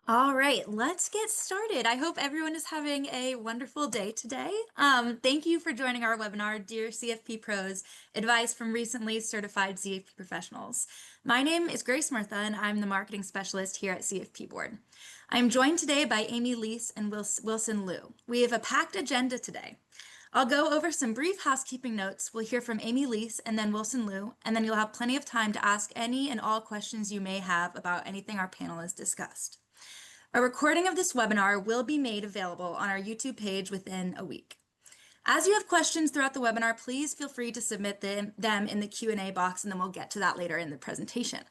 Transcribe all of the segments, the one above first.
All right, let's get started. I hope everyone is having a wonderful day today. Thank you for joining our webinar, Dear CFP Pros, Advice from Recently Certified CFP Professionals. My name is Grace Murtha, and I'm the Marketing Specialist here at CFP Board. I'm joined today by Amy Leis and Wilson Liu. We have a packed agenda today. I'll go over some brief housekeeping notes. We'll hear from Amy Leis and then Wilson Liu, and then you'll have plenty of time to ask any and all questions you may have about anything our panel has discussed. A recording of this webinar will be made available on our YouTube page within a week. As you have questions throughout the webinar, please feel free to submit them in the Q&A box, and then we'll get to that later in the presentation.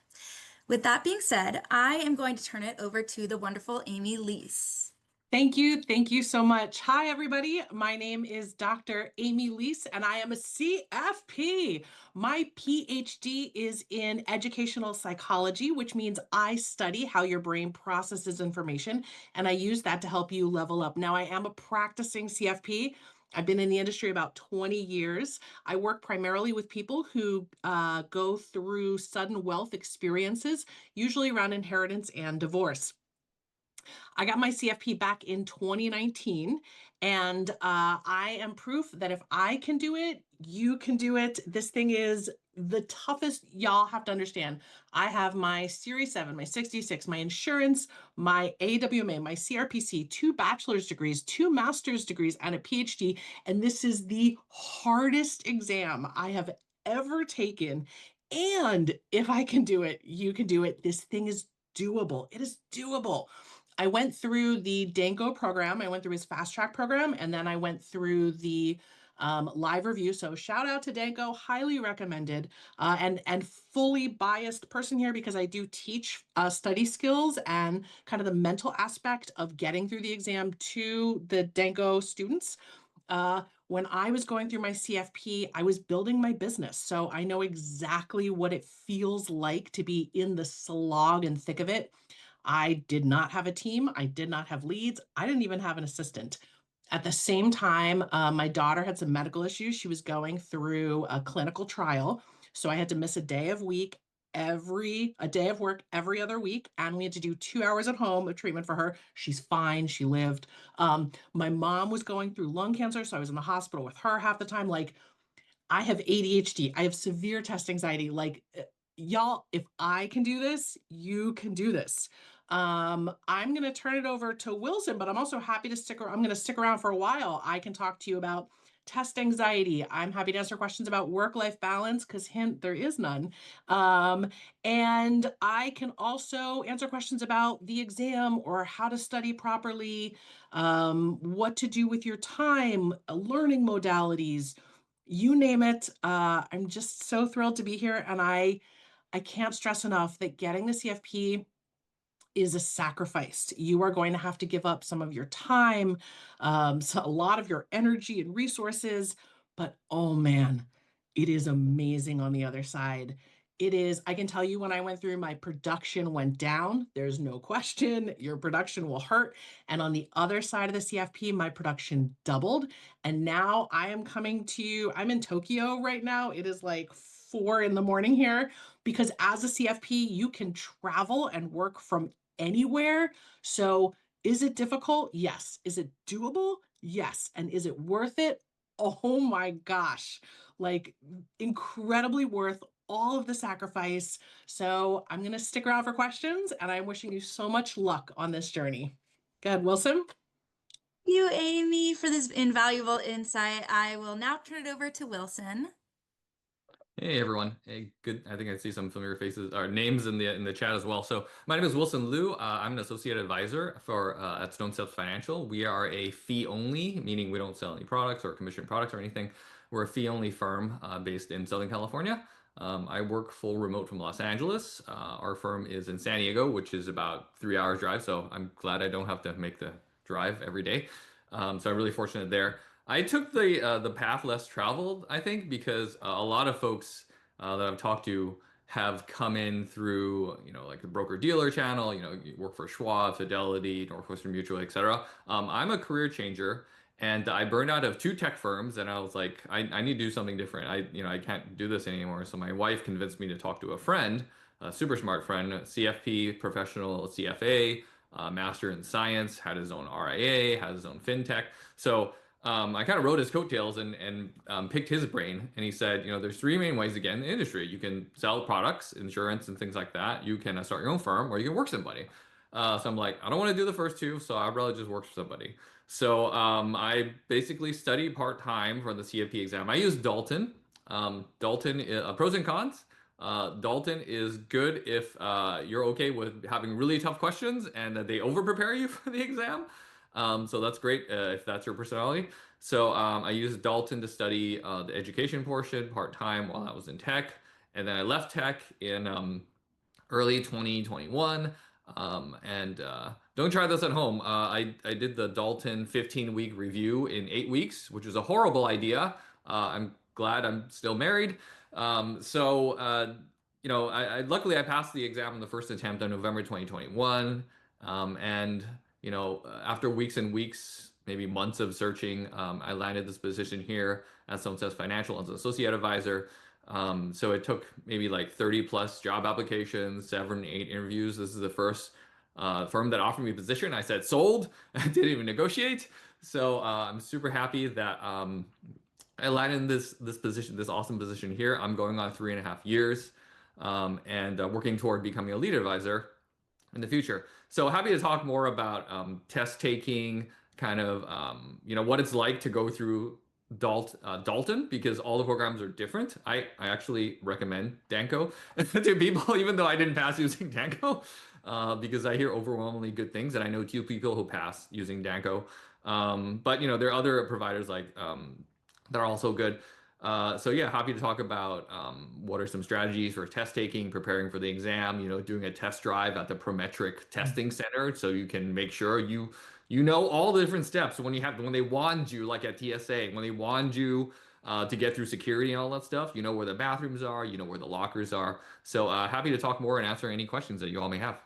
With that being said, I am going to turn it over to the wonderful Amy Leis. Thank you. Thank you so much. Hi, everybody. My name is Dr. Amy Leis, and I am a CFP. My PhD is in educational psychology, which means I study how your brain processes information, and I use that to help you level up. Now, I am a practicing CFP. I've been in the industry about 20 years. I work primarily with people who go through sudden wealth experiences, usually around inheritance and divorce. I got my CFP back in 2019, and I am proof that if I can do it, you can do it. This thing is the toughest. Y'all have to understand. I have my Series 7, my 66, my insurance, my AWMA, my CRPC, 2 bachelor's degrees, 2 master's degrees, and a PhD. And this is the hardest exam I have ever taken. And if I can do it, you can do it. This thing is doable. It is doable. I went through the Danko program. I went through his fast track program, and then I went through the live review. So shout out to Danko, highly recommended, and fully biased person here because I do teach study skills and kind of the mental aspect of getting through the exam to the Danko students. When I was going through my CFP, I was building my business. So I know exactly what it feels like to be in the slog and thick of it. I did not have a team. I did not have leads. I didn't even have an assistant. At the same time, my daughter had some medical issues. She was going through a clinical trial. So I had to miss a day of work every other week. And we had to do 2 hours at home of treatment for her. She's fine. She lived. My mom was going through lung cancer. So I was in the hospital with her half the time. Like, I have ADHD. I have severe test anxiety. Like, y'all, if I can do this, you can do this. I'm going to turn it over to Wilson, but I'm also happy to stick around. I'm going to stick around for a while. I can talk to you about test anxiety. I'm happy to answer questions about work-life balance because hint, there is none. And I can also answer questions about the exam or how to study properly, what to do with your time, learning modalities, you name it. I'm just so thrilled to be here. And I can't stress enough that getting the CFP is a sacrifice. You are going to have to give up some of your time, so a lot of your energy and resources, but oh man, it is amazing on the other side. It is, I can tell you when I went through, my production went down. There's no question. Your production will hurt. And on the other side of the CFP, my production doubled. And now I am coming to you. I'm in Tokyo right now. It is like 4 in the morning here because as a CFP, you can travel and work from anywhere. So is it difficult? Yes. Is it doable? Yes. And is it worth it? Oh my gosh. Like, incredibly worth all of the sacrifice. So I'm going to stick around for questions, and I'm wishing you so much luck on this journey. Go ahead, Wilson. Thank you, Amy, for this invaluable insight. I will now turn it over to Wilson. Hey everyone. Hey, good. I think I see some familiar faces or names in the chat as well. So my name is Wilson Liu. I'm an associate advisor for at Stone Steps Financial. We are a fee only, meaning we don't sell any products or commission products or anything. We're a fee only firm based in Southern California. I work full remote from Los Angeles. Our firm is in San Diego, which is about 3 hours drive. So I'm glad I don't have to make the drive every day. So I'm really fortunate there. I took the path less traveled, I think, because a lot of folks that I've talked to have come in through, like the broker dealer channel. You work for Schwab, Fidelity, Northwestern Mutual, etc. I'm a career changer, and I burned out of 2 tech firms, and I was like, I need to do something different. I can't do this anymore. So my wife convinced me to talk to a friend, a super smart friend, CFP professional, CFA. master in science, had his own RIA, had his own fintech. So I kind of rode his coattails and picked his brain. And he said, there's three main ways to get in the industry. You can sell products, insurance, and things like that. You can start your own firm, or you can work somebody. So I'm like, I don't want to do the first two, so I'd rather just work for somebody. So I basically study part-time for the CFP exam. I use Dalton. Dalton, pros and cons. Dalton is good if you're okay with having really tough questions and they over-prepare you for the exam. So that's great if that's your personality. So I used Dalton to study the education portion part-time while I was in tech. And then I left tech in early 2021. And don't try this at home. I did the Dalton 15-week review in 8 weeks, which was a horrible idea. I'm glad I'm still married. I luckily I passed the exam on the first attempt on November 2021. And after weeks and weeks, maybe months of searching, I landed this position here at Stone Steps Financial as an associate advisor. So it took maybe like 30 plus job applications, 7, 8 interviews. This is the first firm that offered me a position. I said sold. I didn't even negotiate. So I'm super happy that I landed in this position, this awesome position here. I'm going on 3.5 years and working toward becoming a lead advisor in the future. So happy to talk more about test taking, kind of what it's like to go through Dalton, because all the programs are different. I actually recommend Danko to people, even though I didn't pass using Danko, because I hear overwhelmingly good things, and I know two people who passed using Danko. But there are other providers like that are also good. So yeah, happy to talk about what are some strategies for test taking, preparing for the exam, doing a test drive at the Prometric testing center so you can make sure you know all the different steps when they wand you, like at TSA, when they wand you to get through security and all that stuff, you know where the bathrooms are, you know where the lockers are. So happy to talk more and answer any questions that you all may have.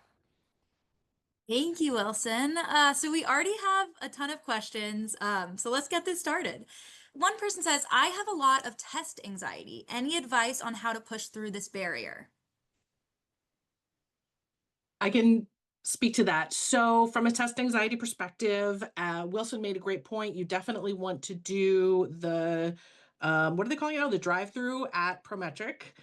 Thank you, Wilson. So we already have a ton of questions. So let's get this started. One person says, I have a lot of test anxiety. Any advice on how to push through this barrier? I can speak to that. So from a test anxiety perspective, Wilson made a great point. You definitely want to do the, what are they calling it now? The drive-through at Prometric,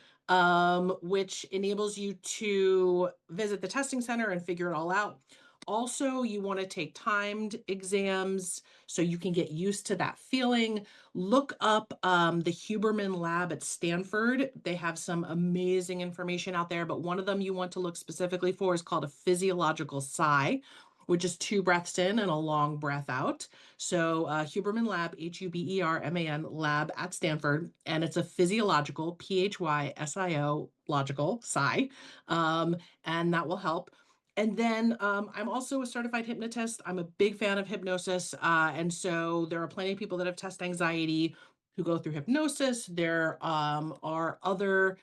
which enables you to visit the testing center and figure it all out. Also, you want to take timed exams so you can get used to that feeling. Look up the Huberman Lab at Stanford. They have some amazing information out there, but one of them you want to look specifically for is called a physiological sigh, which is 2 breaths in and a long breath out. So Huberman Lab, Huberman Lab at Stanford, and it's a physiological, PHYSIO, logical sigh, and that will help. And then I'm also a certified hypnotist. I'm a big fan of hypnosis. And so there are plenty of people that have test anxiety who go through hypnosis. There are other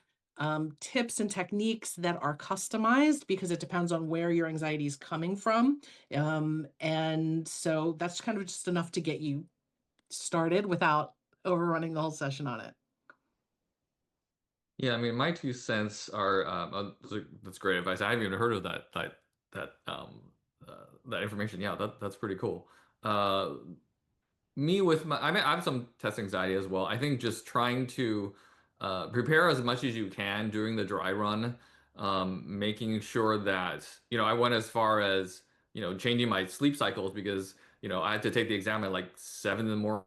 tips and techniques that are customized because it depends on where your anxiety is coming from. And so that's kind of just enough to get you started without overrunning the whole session on it. Yeah, I mean, my 2 cents are that's great advice. I haven't even heard of that information. Yeah, that's pretty cool. Uh, Me with I mean, I have some test anxiety as well. I think just trying to prepare as much as you can during the dry run, making sure that I went as far as changing my sleep cycles because I had to take the exam at like 7 in the morning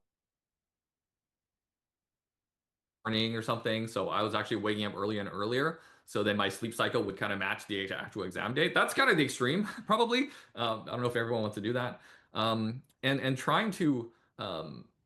or something. So I was actually waking up earlier and earlier. So then my sleep cycle would kind of match the actual exam date. That's kind of the extreme, probably. I don't know if everyone wants to do that. And trying to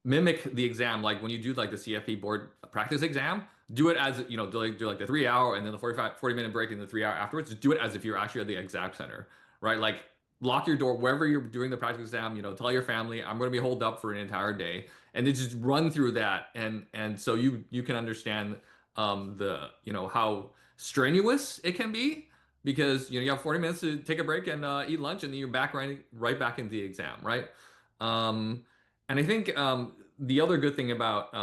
mimic the exam, like when you do like the CFP board practice exam, do it as do like the 3 hour and then the 40-minute break and the 3 hour afterwards. Just do it as if you're actually at the exact center, right? Like lock your door wherever you're doing the practice exam. Tell your family I'm going to be holed up for an entire day, and then just run through that, and so you can understand the how strenuous it can be because you have 40 minutes to take a break and eat lunch, and then you're back right back into the exam, right? Um, and I think the other good thing about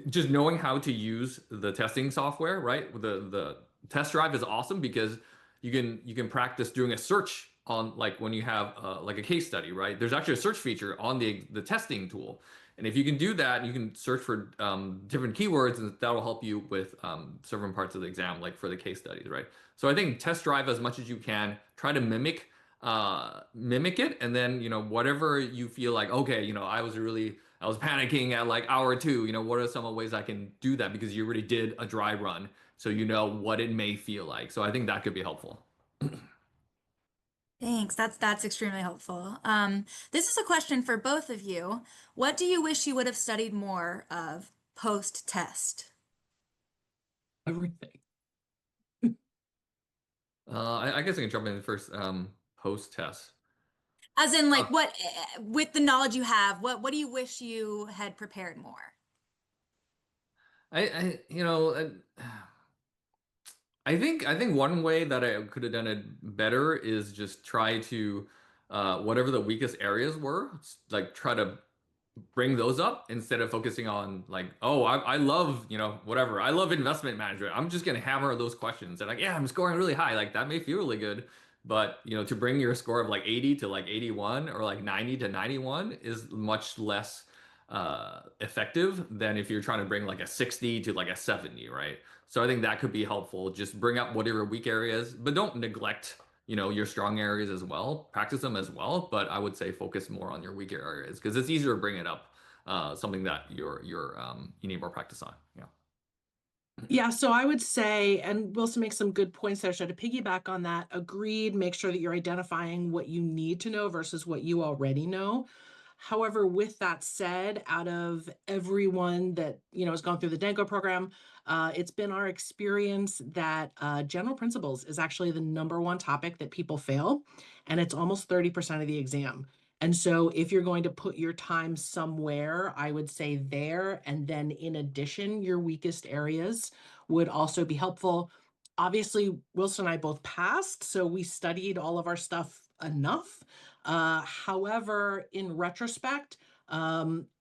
just knowing how to use the testing software, right? The test drive is awesome because you can practice doing a search on like when you have like a case study, right? There's actually a search feature on the testing tool. And if you can do that, you can search for different keywords, and that will help you with certain parts of the exam, like for the case studies, right? So I think test drive as much as you can. Try to mimic it, and then whatever you feel like, okay, I was panicking at like hour two. What are some of the ways I can do that because you already did a dry run, so you know what it may feel like. So I think that could be helpful. Thanks. That's extremely helpful. This is a question for both of you. What do you wish you would have studied more of post-test? Everything. I guess I can jump in first. Post test. As in, like, what with the knowledge you have, what do you wish you had prepared more? I you know I think one way that I could have done it better is just try to whatever the weakest areas were, like try to bring those up instead of focusing on like, oh, I love, whatever. I love investment management. I'm just gonna hammer those questions and like, yeah, I'm scoring really high. Like that may feel really good, but to bring your score of like 80 to like 81 or like 90 to 91 is much less effective than if you're trying to bring like a 60 to like a 70, right? So I think that could be helpful. Just bring up whatever weak areas, but don't neglect your strong areas as well. Practice them as well, but I would say focus more on your weaker areas because it's easier to bring it up, something that you need more practice on. Yeah. Yeah, so I would say, and Wilson makes some good points there. So to piggyback on that, agreed, make sure that you're identifying what you need to know versus what you already know. However, with that said, out of everyone that has gone through the Danko program, it's been our experience that general principles is actually the number one topic that people fail, and it's almost 30% of the exam. And so if you're going to put your time somewhere, I would say there. And then in addition, your weakest areas would also be helpful. Obviously, Wilson and I both passed, so we studied all of our stuff enough. However, in retrospect,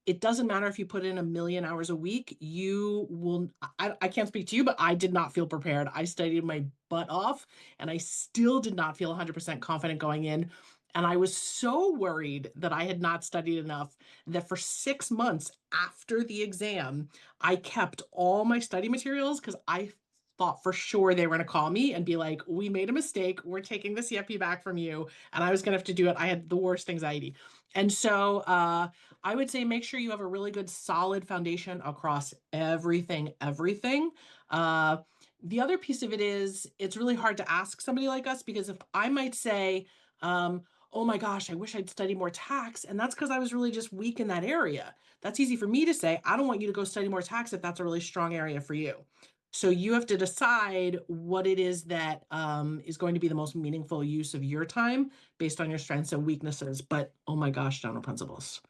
it doesn't matter if you put in 1,000,000 hours a week, you will, I can't speak to you, but I did not feel prepared. I studied my butt off and I still did not feel 100% confident going in. And I was so worried that I had not studied enough that for 6 months after the exam, I kept all my study materials because I thought for sure they were going to call me and be like, we made a mistake. We're taking the CFP back from you. And I was going to have to do it. I had the worst anxiety. And so I would say make sure you have a really good, solid foundation across everything. The other piece of it is it's really hard to ask somebody like us because if I might say, oh my gosh, I wish I'd studied more tax. And that's because I was really just weak in that area. That's easy for me to say. I don't want you to go study more tax if that's a really strong area for you. So you have to decide what it is that is going to be the most meaningful use of your time based on your strengths and weaknesses. But oh my gosh, general principles.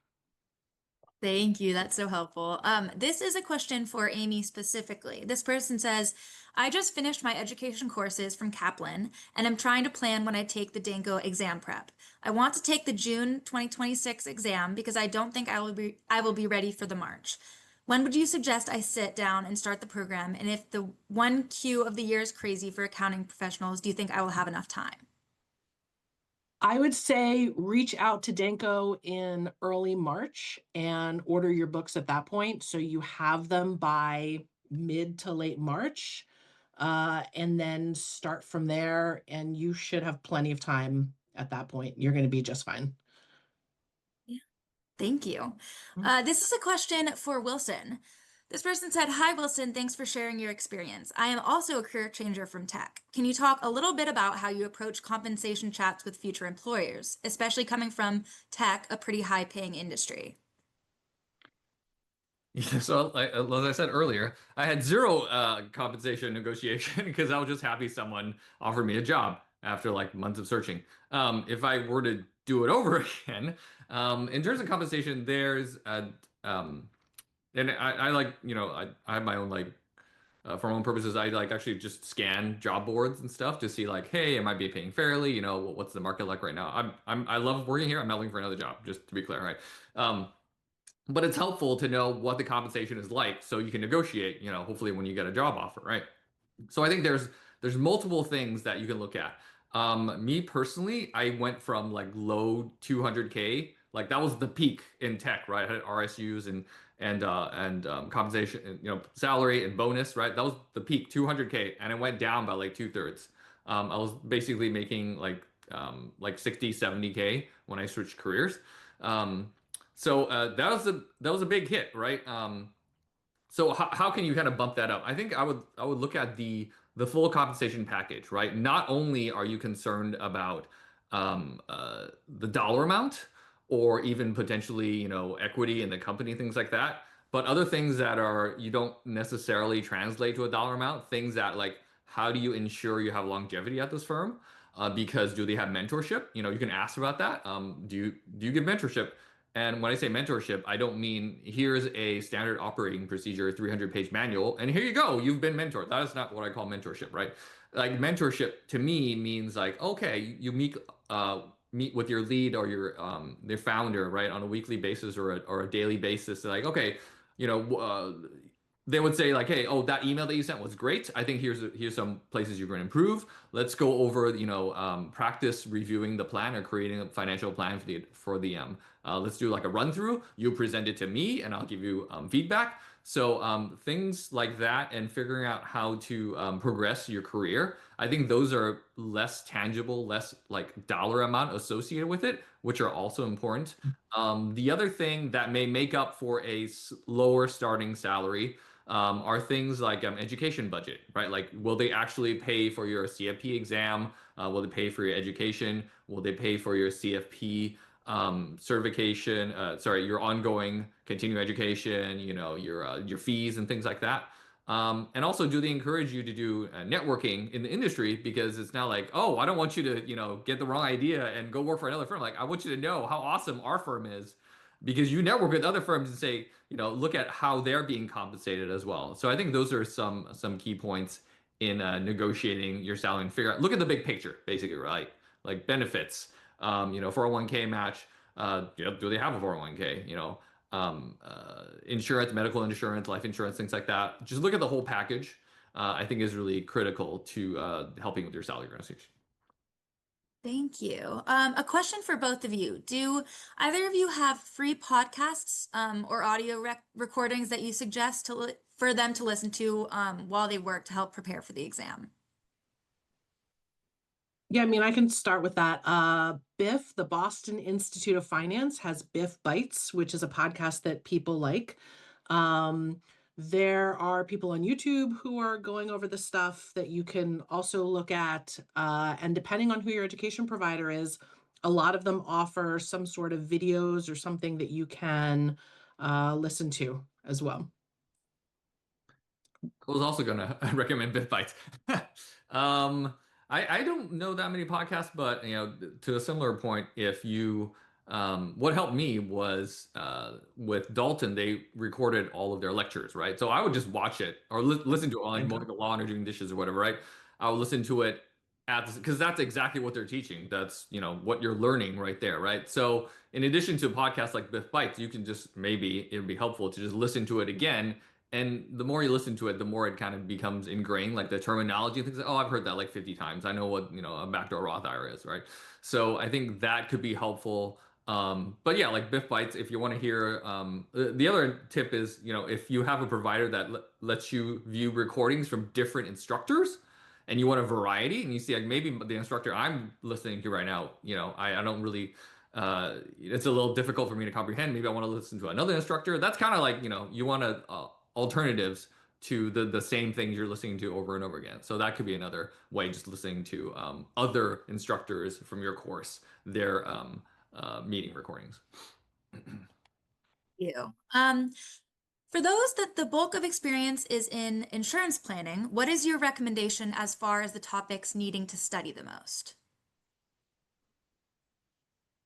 Thank you. That's so helpful. This is a question for Amy specifically. This person says, I just finished my education courses from Kaplan and I'm trying to plan when I take the Danko exam prep. I want to take the June 2026 exam because I don't think I will be ready for the March. When would you suggest I sit down and start the program? And if the 1Q of the year is crazy for accounting professionals, do you think I will have enough time? I would say reach out to Danko in early March and order your books at that point. So you have them by mid to late March, and then start from there. And you should have plenty of time at that point. You're going to be just fine. Thank you. This is a question for Wilson. This person said, Hi, Wilson. Thanks for sharing your experience. I am also a career changer from tech. Can you talk a little bit about how you approach compensation chats with future employers, especially coming from tech, a pretty high paying industry? Yeah, so as I said earlier, I had zero compensation negotiation because I was just happy someone offered me a job after like months of searching. If I were to do it over again, in terms of compensation, there's and I like I have my own like for my own purposes, I like actually just scan job boards and stuff to see like, hey, am I being paying fairly? What's the market like right now? I love working here. I'm not looking for another job, just to be clear, right? Um, but it's helpful to know what the compensation is like so you can negotiate, hopefully when you get a job offer, right? So I think there's multiple things that you can look at. Me personally, I went from like low 200K, like that was the peak in tech, right? I had RSUs and compensation, and, salary and bonus, right? That was the peak, 200K, and it went down by like two-thirds. I was basically making like 60, 70K when I switched careers. So that was a big hit, right? So how can you kind of bump that up? I think I would look at the full compensation package, right? Not only are you concerned about the dollar amount or even potentially, equity in the company, things like that, but other things that are you don't necessarily translate to a dollar amount, things that like how do you ensure you have longevity at this firm? Because do they have mentorship? You can ask about that. Do you give mentorship? And when I say mentorship, I don't mean here's a standard operating procedure, 300-page manual, and here you go, you've been mentored. That is not what I call mentorship, right? Like mentorship to me means like, okay, you meet with your lead or their founder, right, on a weekly basis or a daily basis. Like, okay, you know, uh, they would say like, hey, oh, that email that you sent was great. I think here's some places you're going to improve. Let's go over, practice reviewing the plan or creating a financial plan let's do like a run through. You present it to me, and I'll give you feedback. So things like that, and figuring out how to progress your career. I think those are less tangible, less like dollar amount associated with it, which are also important. The other thing that may make up for a lower starting salary are things like education budget, right? Like, will they actually pay for your CFP exam? Will they pay for your education? Will they pay for your CFP certification? Sorry, your ongoing continuing education, your fees and things like that. And also, do they encourage you to do networking in the industry? Because it's not like, oh, I don't want you to, get the wrong idea and go work for another firm. Like, I want you to know how awesome our firm is because you network with other firms and say, look at how they're being compensated as well. So I think those are some key points in negotiating your salary and figure out, look at the big picture, basically, right? Like benefits, 401k match. Do they have a 401k? Insurance, medical insurance, life insurance, things like that. Just look at the whole package. I think is really critical to helping with your salary negotiation. Thank you. A question for both of you. Do either of you have free podcasts or audio recordings that you suggest for them to listen to while they work to help prepare for the exam? Yeah, I mean, I can start with that. BIF, the Boston Institute of Finance, has BIF Bites, which is a podcast that people like. Um, there are people on YouTube who are going over the stuff that you can also look at. And depending on who your education provider is, a lot of them offer some sort of videos or something that you can listen to as well. I was also gonna recommend Bit Bites. um, I don't know that many podcasts, but to a similar point, if you what helped me was with Dalton, they recorded all of their lectures, right? So I would just watch it or listen to it while I'm mowing the lawn or doing dishes or whatever, right? I would listen to it because that's exactly what they're teaching. That's what you're learning right there, right? So in addition to podcasts like Biff Bites, you can just maybe it'd be helpful to just listen to it again, and the more you listen to it, the more it kind of becomes ingrained, like the terminology and things like, oh, I've heard that like 50 times. I know what, a backdoor Roth IRA is, right? So I think that could be helpful. But yeah, like Biff Bites, if you want to hear, the other tip is, if you have a provider that lets you view recordings from different instructors and you want a variety and you see like maybe the instructor I'm listening to right now, I don't really, it's a little difficult for me to comprehend. Maybe I want to listen to another instructor. That's kind of like, you want to, alternatives to the same things you're listening to over and over again. So that could be another way, just listening to other instructors from your course, their meeting recordings. You. For those that the bulk of experience is in insurance planning, what is your recommendation as far as the topics needing to study the most?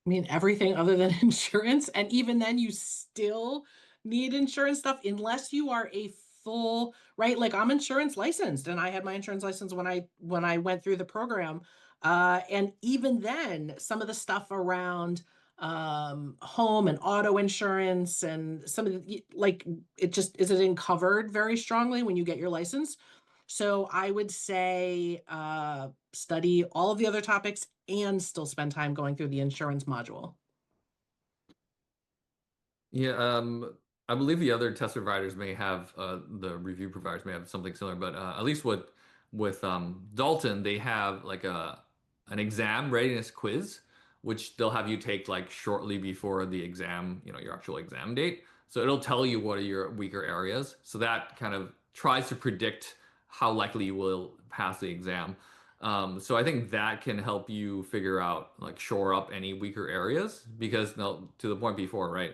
I mean, everything other than insurance. And even then, you still need insurance stuff unless you are a full, right? Like I'm insurance licensed and I had my insurance license when I went through the program. And even then, some of the stuff around home and auto insurance and some of the like it just isn't covered very strongly when you get your license. So I would say study all of the other topics and still spend time going through the insurance module. Yeah, I believe the other test providers may have the review providers may have something similar, but at least with Dalton, they have like an exam readiness quiz, which they'll have you take like shortly before the exam, your actual exam date. So it'll tell you what are your weaker areas. So that kind of tries to predict how likely you will pass the exam. So I think that can help you figure out like shore up any weaker areas because no, to the point before, right?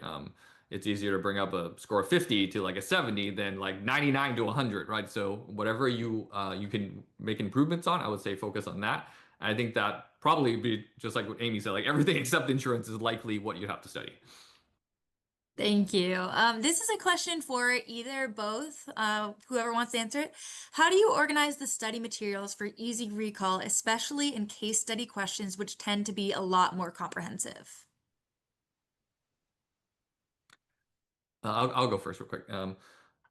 It's easier to bring up a score of 50 to like a 70 than like 99 to 100, right? So whatever you can make improvements on, I would say focus on that. I think that probably be just like what Amy said, like everything except insurance is likely what you have to study. Thank you. This is a question for either both, whoever wants to answer it. How do you organize the study materials for easy recall, especially in case study questions, which tend to be a lot more comprehensive? I'll go first real quick.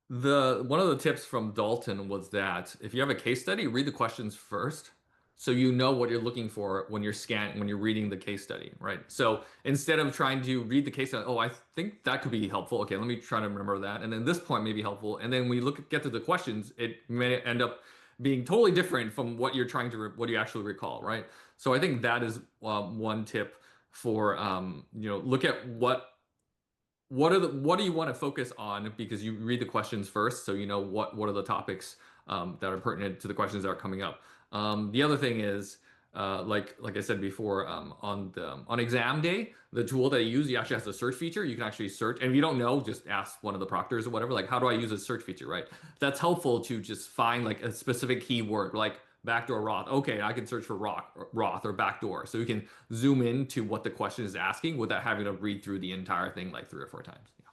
The one of the tips from Dalton was that if you have a case study, read the questions first, so you know what you're looking for when you're reading the case study, right? So instead of trying to read the case study, oh, I think that could be helpful. Okay, let me try to remember that, and then this point may be helpful, and then when you get to the questions, it may end up being totally different from what you're trying to what you actually recall, right? So I think that is one tip for look at what do you want to focus on because you read the questions first so you know what are the topics that are pertinent to the questions that are coming up. The other thing is like I said before, on exam day, the tool that you use, you actually has a search feature. You can actually search, and if you don't know, just ask one of the proctors or whatever, like, how do I use a search feature, right? That's helpful to just find like a specific keyword, like backdoor Roth. Okay, I can search for Roth or backdoor. So you can zoom into what the question is asking without having to read through the entire thing like 3 or 4 times. Yeah.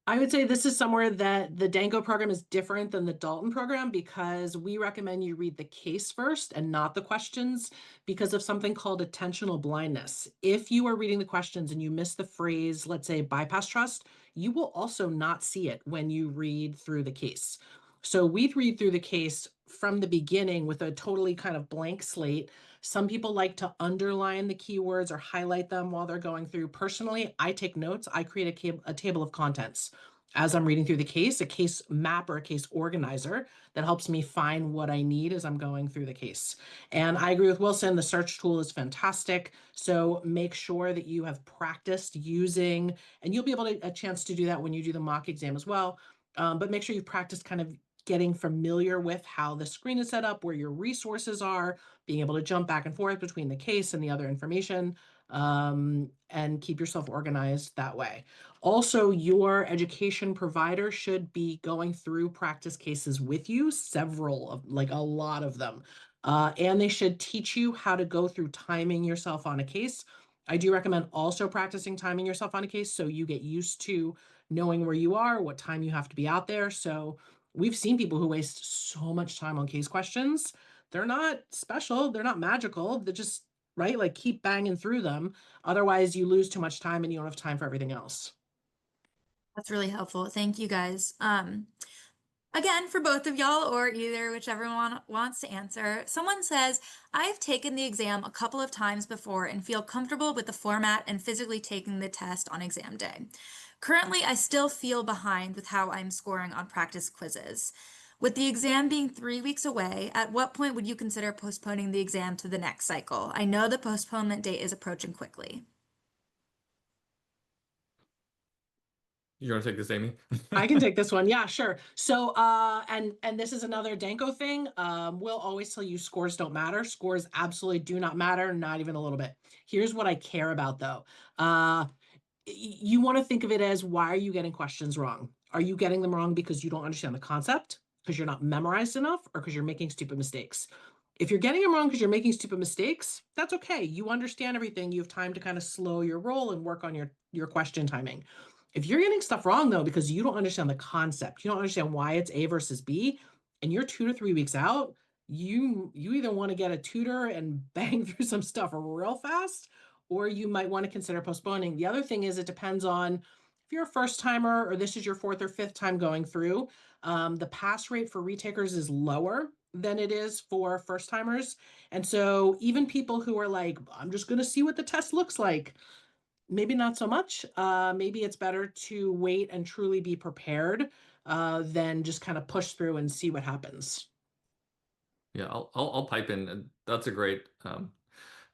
I would say this is somewhere that the Danko program is different than the Dalton program because we recommend you read the case first and not the questions because of something called attentional blindness. If you are reading the questions and you miss the phrase, let's say bypass trust, you will also not see it when you read through the case. So we read through the case from the beginning with a totally kind of blank slate. Some people like to underline the keywords or highlight them while they're going through. Personally, I take notes. I create a table of contents as I'm reading through the case, a case map or a case organizer that helps me find what I need as I'm going through the case. And I agree with Wilson, the search tool is fantastic. So make sure that you have practiced using, and you'll be able to a chance to do that when you do the mock exam as well. But make sure you've practiced kind of getting familiar with how the screen is set up, where your resources are, being able to jump back and forth between the case and the other information, and keep yourself organized that way. Also, your education provider should be going through practice cases with you, several of, like a lot of them. And they should teach you how to go through timing yourself on a case. I do recommend also practicing timing yourself on a case so you get used to knowing where you are, what time you have to be out there. So we've seen people who waste so much time on case questions. They're not special, they're not magical. They're just, right? Like keep banging through them. Otherwise, you lose too much time and you don't have time for everything else. That's really helpful. Thank you guys. Again, for both of y'all, or either whichever one wants to answer, someone says, I've taken the exam a couple of times before and feel comfortable with the format and physically taking the test on exam day. Currently, I still feel behind with how I'm scoring on practice quizzes. With the exam being 3 weeks away, at what point would you consider postponing the exam to the next cycle? I know the postponement date is approaching quickly. You want to take this, Amy? I can take this one. Yeah, sure. So, and this is another Danko thing. We'll always tell you scores don't matter. Scores absolutely do not matter, not even a little bit. Here's what I care about though. You want to think of it as, why are you getting questions wrong? Are you getting them wrong because you don't understand the concept, because you're not memorized enough, or because you're making stupid mistakes? If you're getting them wrong because you're making stupid mistakes, that's okay. You understand everything. You have time to kind of slow your roll and work on your question timing. If you're getting stuff wrong though, because you don't understand the concept, you don't understand why it's A versus B, and you're 2 to 3 weeks out, you either want to get a tutor and bang through some stuff real fast, or you might want to consider postponing. The other thing is it depends on If you're a first timer or this is your fourth or fifth time going through, the pass rate for retakers is lower than it is for first timers. And so even people who are like, I'm just going to see what the test looks like, maybe not so much. Maybe it's better to wait and truly be prepared than just kind of push through and see what happens. Yeah, I'll pipe in. And that's a great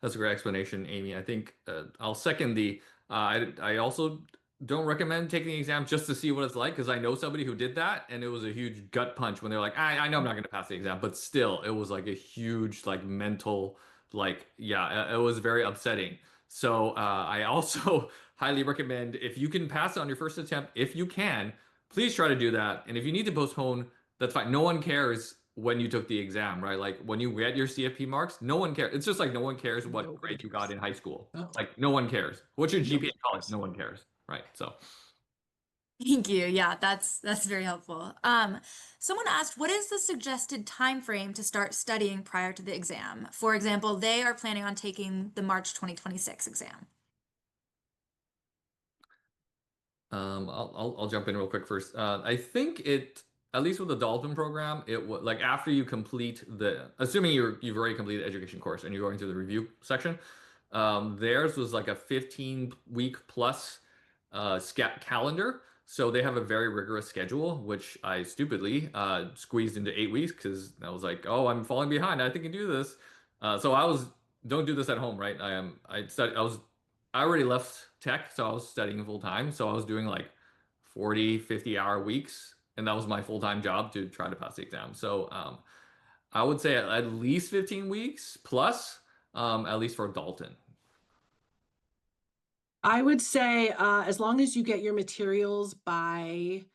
explanation, Amy. I think I'll second the. I also don't recommend taking the exam just to see what it's like because I know somebody who did that and it was a huge gut punch when they're like, I know I'm not going to pass the exam, but still, it was like a huge like mental like yeah, it was very upsetting. So I also highly recommend if you can pass it on your first attempt, if you can, please try to do that. And if you need to postpone, that's fine. No one cares when you took the exam, right? Like when you get your CFP marks, no one cares. It's just like no one cares what Nobody grade you got cares. in high school. Oh, Like no one cares. What's your GPA nobody in college? cares. No one cares, right? So Thank you. Yeah, that's very helpful. Someone asked, what is the suggested time frame to start studying prior to the exam? For example, they are planning on taking the March 2026 exam. I'll jump in real quick first. I think it at least with the Dalton program, it was like after you complete the assuming you've already completed the education course and you're going through the review section, theirs was like a 15-week plus calendar. So they have a very rigorous schedule, which I stupidly squeezed into 8 weeks because I was like, oh, I'm falling behind. I think I can do this. So I was don't do this at home, right? I already left tech, so I was studying full time. So I was doing like 40, 50-hour weeks, and that was my full-time job to try to pass the exam. So I would say at least 15 weeks plus, at least for Dalton. I would say as long as you get your materials by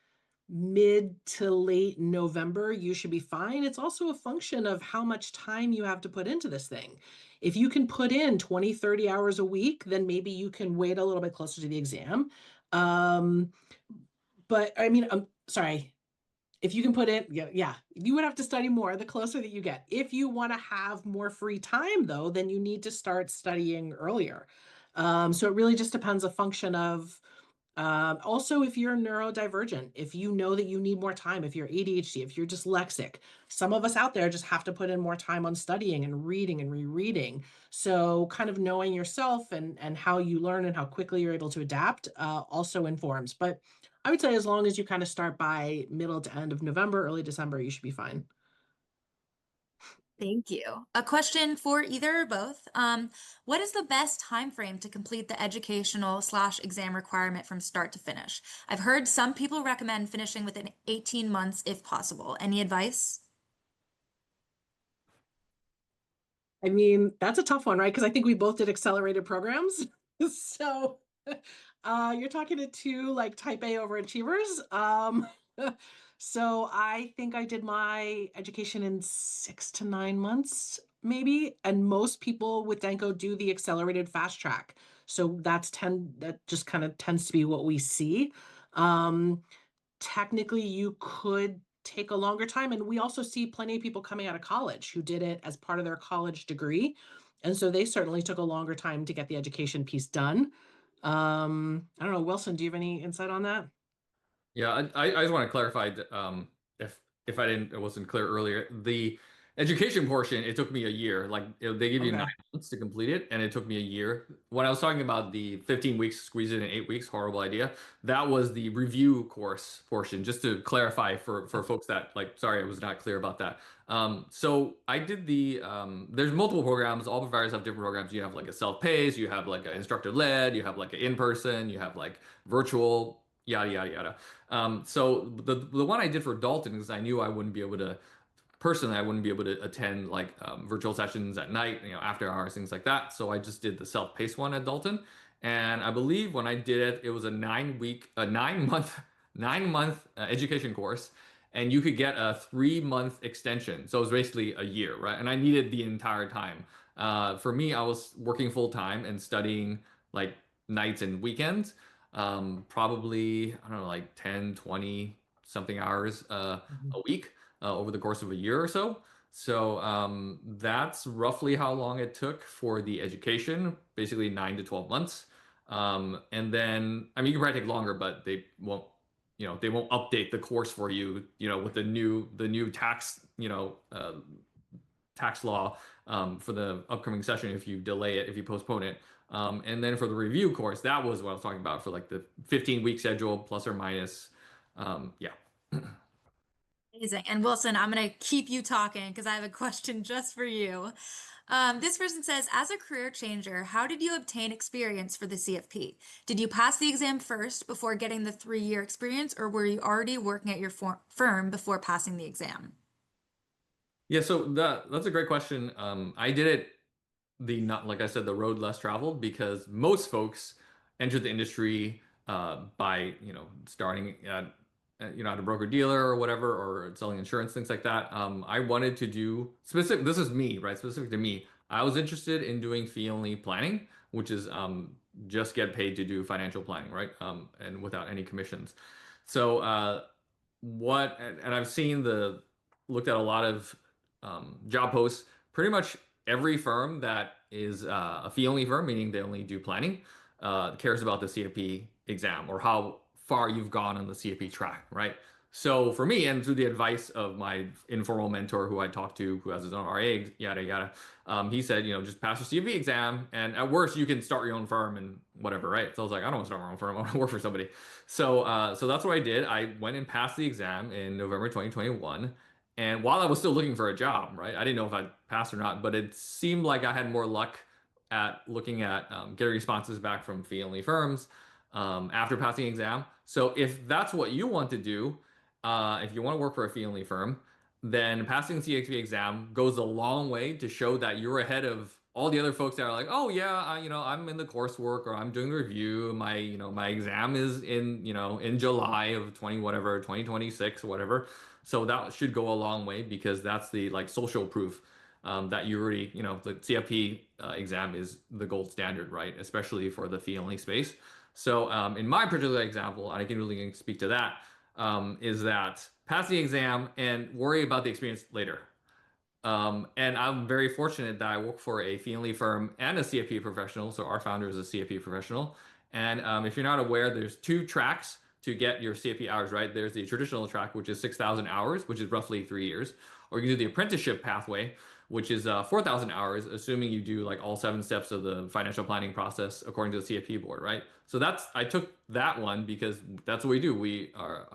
mid to late November, you should be fine. It's also a function of how much time you have to put into this thing. If you can put in 20, 30 hours a week, then maybe you can wait a little bit closer to the exam. Um, but I mean, I'm sorry. If you can put in, yeah, you would have to study more the closer that you get. If you want to have more free time, though, then you need to start studying earlier. So it really just depends a function of also, if you're neurodivergent, if you know that you need more time, if you're ADHD, if you're dyslexic, some of us out there just have to put in more time on studying and reading and rereading. So, kind of knowing yourself and how you learn and how quickly you're able to adapt also informs. But I would say as long as you kind of start by middle to end of November, early December, you should be fine. Thank you. A question for either or both. What is the best time frame to complete the educational slash exam requirement from start to finish? I've heard some people recommend finishing within 18 months if possible. Any advice? I mean, that's a tough one, right? Because I think we both did accelerated programs. So you're talking to two like type A overachievers. So I think I did my education in 6 to 9 months, maybe. And most people with Denko do the accelerated fast track. So that just kind of tends to be what we see. Um, Technically you could take a longer time. And we also see plenty of people coming out of college who did it as part of their college degree. And so they certainly took a longer time to get the education piece done. I don't know, Wilson, do you have any insight on that? Yeah, I just want to clarify that if it wasn't clear earlier, the education portion it took me a year. Like they give you nine Okay. months to complete it, and it took me a year. When I was talking about the 15 weeks, squeeze it in 8 weeks, horrible idea. That was the review course portion. Just to clarify for folks that like, sorry, I was not clear about that. So I did there's multiple programs. All providers have different programs. You have like a self-paced, you have like an instructor-led, you have like an in-person, you have like virtual, yada yada yada. So the one I did for Dalton because I knew I wouldn't be able to personally I wouldn't be able to attend like virtual sessions at night, after hours, things like that. So I just did the self-paced one at Dalton, and I believe when I did it, it was a 9 week, a 9 month, 9 month education course, and you could get a 3 month extension. So it was basically a year, right? And I needed the entire time. For me, I was working full time and studying like nights and weekends probably, I don't know, like 10, 20 something hours Mhm. a week over the course of a year or so. So that's roughly how long it took for the education, basically 9 to 12 months. And then, I mean, you can probably take longer, but they won't, they won't update the course for you, with the new tax, tax law for the upcoming session if you delay it, if you postpone it. And then for the review course, that was what I was talking about for like the 15-week schedule plus or minus. Yeah. Amazing. And Wilson, I'm going to keep you talking because I have a question just for you. This person says, as a career changer, how did you obtain experience for the CFP? Did you pass the exam first before getting the 3-year experience, or were you already working at your firm before passing the exam? Yeah, so that's a great question. I did it the not like I said, the road less traveled because most folks enter the industry by starting at a broker dealer or whatever, or selling insurance, things like that. I wanted to do specific. This is me, right? Specific to me. I was interested in doing fee only planning, which is just get paid to do financial planning, right? And without any commissions. So and I've seen looked at a lot of job posts. Pretty much every firm that is a fee only firm, meaning they only do planning, cares about the CFP exam or how far you've gone on the CFP track, right? So for me, and through the advice of my informal mentor who I talked to, who has his own RA, yada yada, he said, just pass your CFP exam, and at worst you can start your own firm and whatever, right? So I was like, I don't want to start my own firm. I want to work for somebody. So that's what I did. I went and passed the exam in November 2021. And while I was still looking for a job, right, I didn't know if I'd pass or not, but it seemed like I had more luck at looking at getting responses back from fee-only firms after passing the exam. So if that's what you want to do, if you want to work for a fee-only firm, then passing the CFP exam goes a long way to show that you're ahead of all the other folks that are like, oh yeah, I'm in the coursework or I'm doing the review. My exam is in July of 2026 or whatever. So that should go a long way because that's the like social proof that you already, the CFP exam is the gold standard, right? Especially for the fee only space. So in my particular example, I can really speak to that, is that pass the exam and worry about the experience later. And I'm very fortunate that I work for a fee only firm and a CFP professional. So our founder is a CFP professional. And if you're not aware, there's 2 tracks to get your CFP hours, right? There's the traditional track, which is 6,000 hours, which is roughly 3 years. Or you can do the apprenticeship pathway, which is 4,000 hours, assuming you do like all 7 steps of the financial planning process according to the CFP board, right? So I took that one because that's what we do. We are,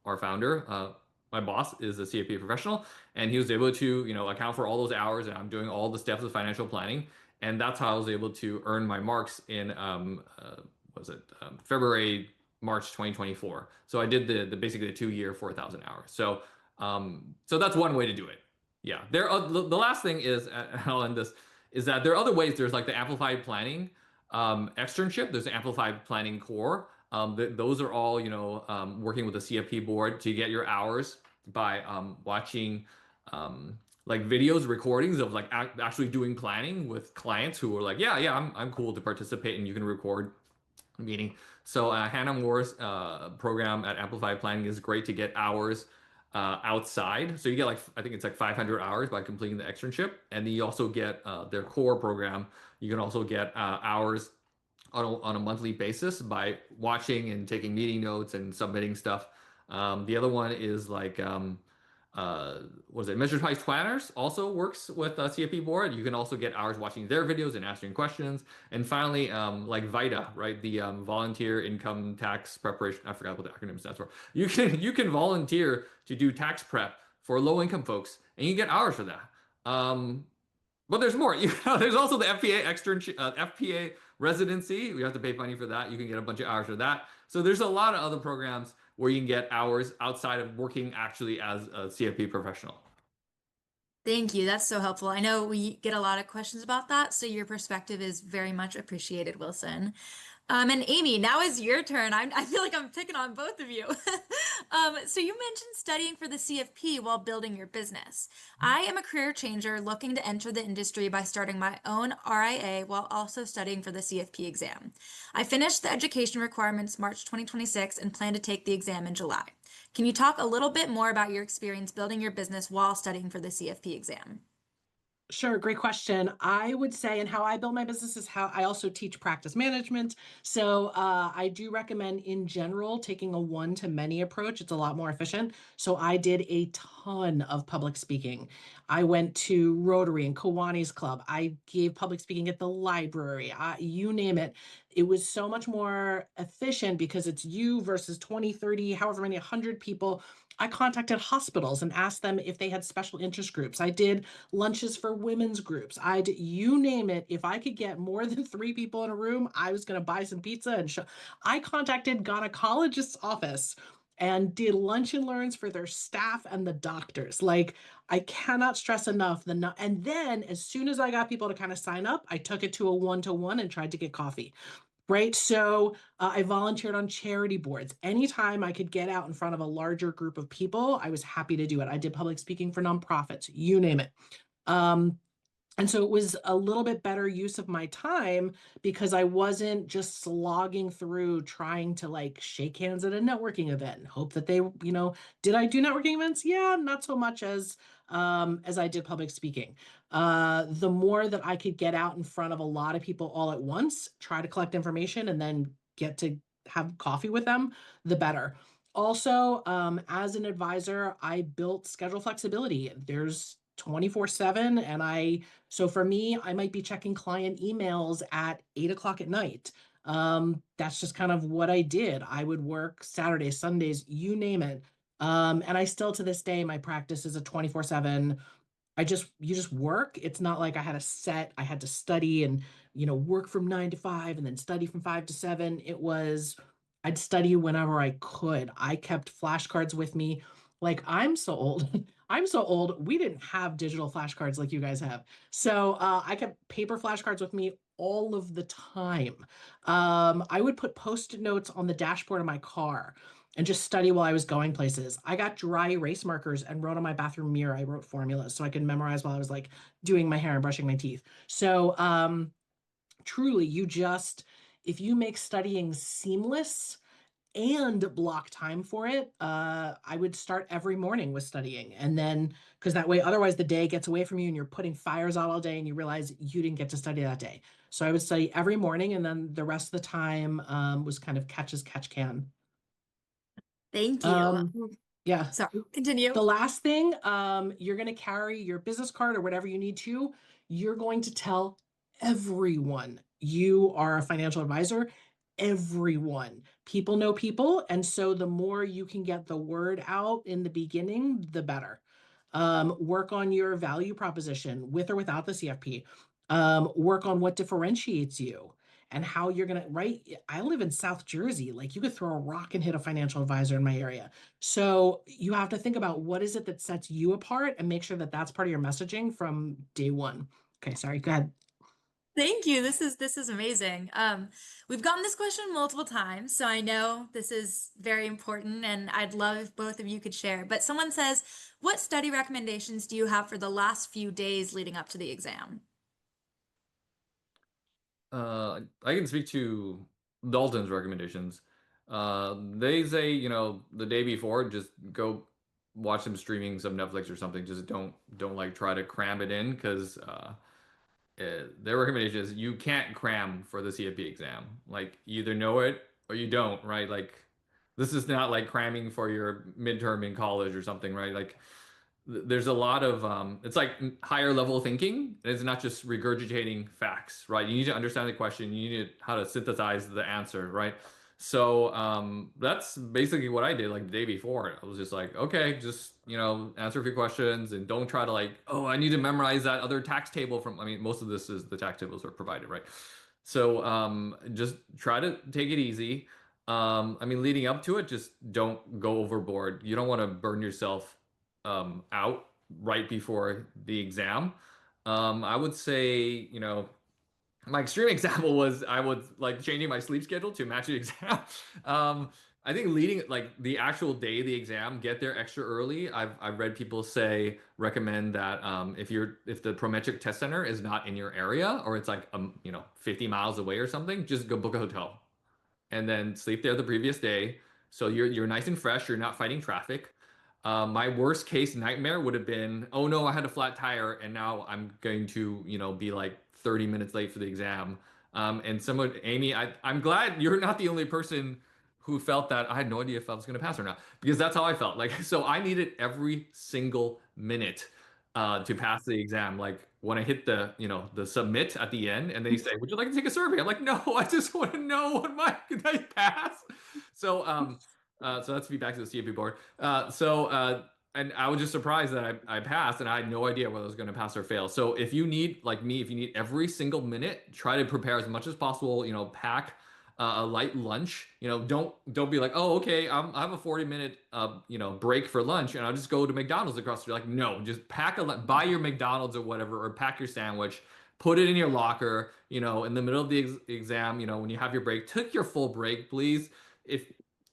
our founder, my boss is a CFP professional, and he was able to, account for all those hours, and I'm doing all the steps of financial planning. And that's how I was able to earn my marks in, February, March 2024. So I did the basically the 2-year 4,000 hours. So that's one way to do it. Yeah. The last thing is, and I'll end this, is that there are other ways. There's like the amplified planning externship. There's the amplified planning core. Those are all, working with the CFP board to get your hours by watching like videos, recordings of like actually doing planning with clients who are like, yeah, I'm cool to participate, and you can record a meeting. So Hannah Moore's program at Amplified Planning is great to get hours outside. So you get like, I think it's like 500 hours by completing the externship. And then you also get their core program. You can also get hours on a monthly basis by watching and taking meeting notes and submitting stuff. The other one is like, was it Measure Twice Planners also works with CFP Board. You can also get hours watching their videos and answering questions. And finally, like VITA, right? The Volunteer Income Tax Preparation. I forgot what the acronym stands for. You can volunteer to do tax prep for low income folks, and you get hours for that. But there's more. There's also the FPA externship, FPA residency. We have to pay money for that. You can get a bunch of hours for that. So there's a lot of other programs where you can get hours outside of working actually as a CFP professional. Thank you. That's so helpful. I know we get a lot of questions about that, so your perspective is very much appreciated, Wilson. And Amy, now is your turn. I feel like I'm picking on both of you. So you mentioned studying for the CFP while building your business. I am a career changer looking to enter the industry by starting my own RIA while also studying for the CFP exam. I finished the education requirements March 2026 and plan to take the exam in July. Can you talk a little bit more about your experience building your business while studying for the CFP exam? Sure, great question. I would say, and how I build my business is how I also teach practice management. So I do recommend, in general, taking a one-to-many approach. It's a lot more efficient. So I did a ton of public speaking. I went to Rotary and Kiwanis Club. I gave public speaking at the library. You name it. It was so much more efficient because it's you versus 20, 30, however many, 100 people. I contacted hospitals and asked them if they had special interest groups. I did lunches for women's groups. You name it. If I could get more than three people in a room, I was going to buy some pizza and show. I contacted gynecologist's office and did lunch and learns for their staff and the doctors. Like, I cannot stress enough and then as soon as I got people to kind of sign up, I took it to a one-to-one and tried to get coffee. Right. So I volunteered on charity boards. Anytime I could get out in front of a larger group of people, I was happy to do it. I did public speaking for nonprofits, you name it. Um, and so it was a little bit better use of my time because I wasn't just slogging through trying to like shake hands at a networking event and hope that did I do networking events? Yeah, not so much as I did public speaking. The more that I could get out in front of a lot of people all at once, try to collect information and then get to have coffee with them, the better. Also, as an advisor, I built schedule flexibility. There's 24/7 and so for me, I might be checking client emails at 8 o'clock at night. That's just kind of what I did. I would work Saturdays, Sundays, you name it. And I still to this day, my practice is a 24/7. You just work. It's not like I had to study and, work from 9 to 5 and then study from 5 to 7. I'd study whenever I could. I kept flashcards with me. Like, I'm so old. I'm so old. We didn't have digital flashcards like you guys have. So I kept paper flashcards with me all of the time. I would put post-it notes on the dashboard of my car and just study while I was going places. I got dry erase markers and wrote on my bathroom mirror. I wrote formulas so I could memorize while I was like doing my hair and brushing my teeth. So truly, if you make studying seamless and block time for it, I would start every morning with studying. And then, because that way, otherwise the day gets away from you and you're putting fires out all day and you realize you didn't get to study that day. So I would study every morning and then the rest of the time was kind of catch as catch can. Thank you. Um, yeah. Sorry, continue. The last thing, you're going to carry your business card or whatever you need to. You're going to tell everyone you are a financial advisor. Everyone. People know people. And so the more you can get the word out in the beginning, the better. Work on your value proposition with or without the CFP. Work on what differentiates you and how you're going to, right? I live in South Jersey. Like, you could throw a rock and hit a financial advisor in my area. So you have to think about what is it that sets you apart and make sure that that's part of your messaging from day one. Okay, sorry, go ahead. Thank you. This is amazing. We've gotten this question multiple times, so I know this is very important, and I'd love if both of you could share. But someone says, "What study recommendations do you have for the last few days leading up to the exam?" I can speak to Dalton's recommendations. They say, the day before, just go watch some streaming, some Netflix or something. Just don't like try to cram it in because their recommendation is you can't cram for the CFP exam. Like, you either know it or you don't, right? Like, this is not like cramming for your midterm in college or something, right? Like, there's a lot of it's like higher level thinking. It's not just regurgitating facts, right? You need to understand the question. You need how to synthesize the answer, right? So that's basically what I did like the day before. I was just like, okay, just answer a few questions and don't try to like, oh, I need to memorize that other tax table from. I mean, most of this is the tax tables are provided, right? So just try to take it easy. I mean, leading up to it, just don't go overboard. You don't want to burn yourself out right before the exam. I would say, my extreme example was I was like changing my sleep schedule to match the exam. Um, I think leading like the actual day of the exam, get there extra early. I've read people recommend that if the Prometric Test Center is not in your area or it's like 50 miles away or something, just go book a hotel and then sleep there the previous day. So you're nice and fresh. You're not fighting traffic. My worst case nightmare would have been, oh no, I had a flat tire and now I'm going to, be like 30 minutes late for the exam. And someone, Amy, I'm glad you're not the only person who felt that. I had no idea if I was going to pass or not, because that's how I felt. Like, so I needed every single minute to pass the exam. Like when I hit the submit at the end and they say, would you like to take a survey? I'm like, no, I just want to know what can I pass? So, so that's feedback to the CFP board. And I was just surprised that I passed and I had no idea whether I was going to pass or fail. So if you need, like me, if you need every single minute, try to prepare as much as possible, pack a light lunch. Don't be like, oh, okay, I have a 40-minute break for lunch and I'll just go to McDonald's across the street. Like, no, just buy your McDonald's or whatever, or pack your sandwich, put it in your locker, in the middle of the exam, when you have your break, take your full break, please.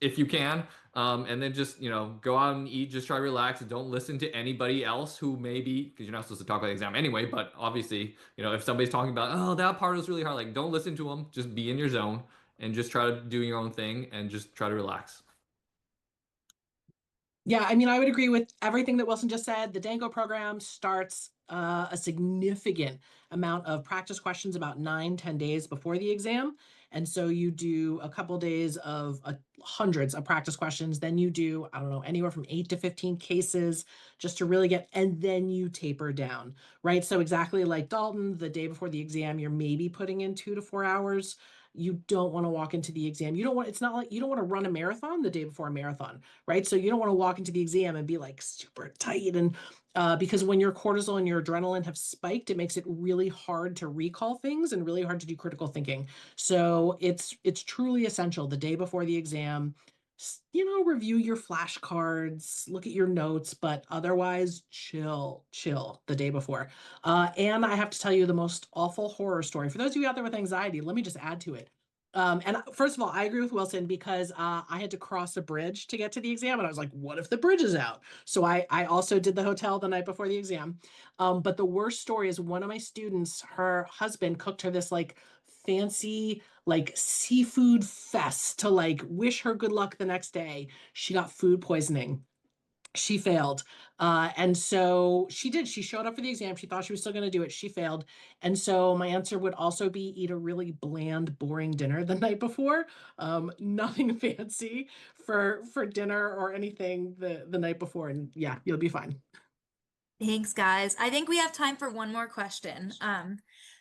If you can, and then just go out and eat, just try to relax, and don't listen to anybody else who maybe, because you're not supposed to talk about the exam anyway, but obviously if somebody's talking about, oh, that part was really hard, like, don't listen to them, just be in your zone and just try to do your own thing and just try to relax. Yeah, I mean, I would agree with everything that Wilson just said. The Dango program starts a significant amount of practice questions about 9-10 days before the exam. And so you do a couple days of hundreds of practice questions. Then you do, I don't know, anywhere from 8 to 15 cases just to really get, and then you taper down, right? So exactly like Dalton, the day before the exam, you're maybe putting in 2 to 4 hours. You don't want to walk into the exam. You don't want, it's not like you don't want to run a marathon the day before a marathon, right? So you don't want to walk into the exam and be like super tight. And because when your cortisol and your adrenaline have spiked, it makes it really hard to recall things and really hard to do critical thinking. So it's truly essential the day before the exam, review your flashcards, look at your notes, but otherwise chill the day before. And I have to tell you the most awful horror story. For those of you out there with anxiety, let me just add to it. And first of all, I agree with Wilson because I had to cross a bridge to get to the exam. And I was like, what if the bridge is out? So I also did the hotel the night before the exam. But the worst story is one of my students, her husband cooked her this like fancy like seafood fest to like wish her good luck the next day. She got food poisoning. She failed. And so she showed up for the exam. She thought she was still going to do it. She failed. And so my answer would also be eat a really bland, boring dinner the night before. Nothing fancy for dinner or anything the night before. And yeah, you'll be fine. Thanks, guys. I think we have time for one more question.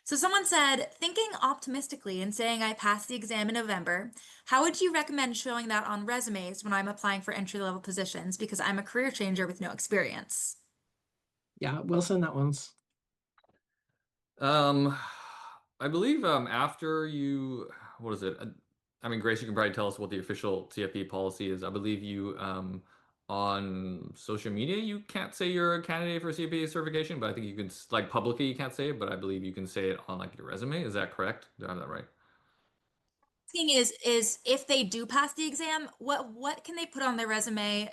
So someone said, thinking optimistically and saying I passed the exam in November, how would you recommend showing that on resumes when I'm applying for entry-level positions because I'm a career changer with no experience? Yeah, Wilson, that one's. Um, I believe after you, what is it? I mean, Grace, you can probably tell us what the official CFP policy is. I believe you on social media you can't say you're a candidate for CFP certification, but I think you can like publicly you can't say it, but I believe you can say it on like your resume. Is that correct? Do I have that right? Thing is if they do pass the exam, what can they put on their resume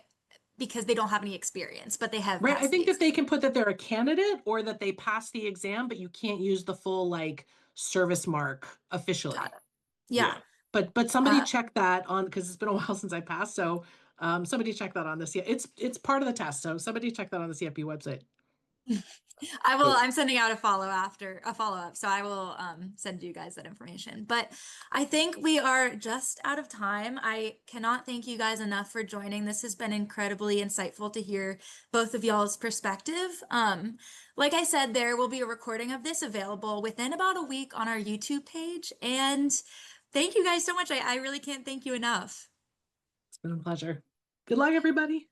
because they don't have any experience, but they have Right. I passed the think that exam? they can put that they're a candidate or that they passed the exam, but you can't use the full like service mark Got officially. it. Yeah. Yeah. But somebody Uh, check that on because it's been a while since I passed. So somebody check that on this. Yeah, it's part of the test. So somebody check that on the CFP website. I will, So I'm sending out a follow-up, so I will send you guys that information. But I think we are just out of time. I cannot thank you guys enough for joining. This has been incredibly insightful to hear both of y'all's perspective. Like I said, there will be a recording of this available within about a week on our YouTube page. And thank you guys so much. I really can't thank you enough. It's been a pleasure. Good luck, everybody.